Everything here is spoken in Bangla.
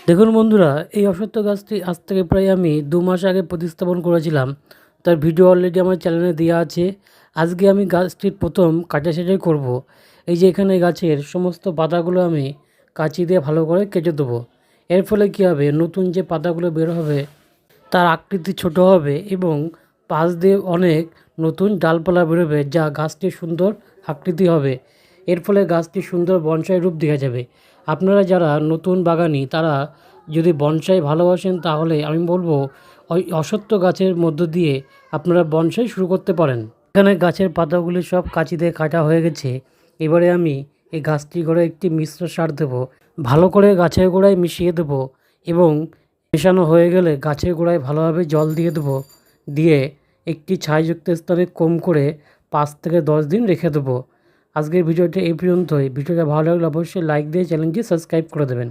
দেখুন বন্ধুরা, এই অশ্বত্থ গাছটি আজ থেকে প্রায় আমি 2 মাস আগে প্রতিস্থাপন করেছিলাম। তার ভিডিও অলরেডি আমার চ্যানেলে দেওয়া আছে। আজকে আমি গাছটির প্রথম কাটাছেঁটাই করব। এই যে এখানে গাছের সমস্ত পাতাগুলো আমি কাঁচি দিয়ে ভালো করে কেটে দেবো। এর ফলে কী হবে, নতুন যে পাতাগুলো বের হবে তার আকৃতি ছোট হবে এবং পাশ দিয়ে অনেক নতুন ডালপালা বেরোবে, যা গাছটির সুন্দর আকৃতি হবে। এর ফলে গাছটি সুন্দর বনসাই রূপ দেখা যাবে। আপনারা যারা নতুন বাগানি তারা যদি বনসাই ভালোবাসেন তাহলে আমি বলবো ওই অশ্বত্থ গাছের মধ্য দিয়ে আপনারা বনসাই শুরু করতে পারেন। এখানে গাছের পাতাগুলি সব কাঁচি দিয়ে কাটা হয়ে গেছে। এবারে আমি এই গাছটি করে একটি মিশ্র সার দেব, ভালো করে গাছের গোড়ায় মিশিয়ে দেব এবং মেশানো হয়ে গেলে গাছের গোড়ায় ভালোভাবে জল দিয়ে দেবো। দিয়ে একটি ছায়াযুক্ত স্থানে কম করে 5 থেকে 10 দিন রেখে দেবো। আজকের ভিডিওটি এই পর্যন্তই। ভিডিওটা ভালো লাগলে অবশ্যই লাইক দিয়ে চ্যানেলটি সাবস্ক্রাইব করে দেবেন।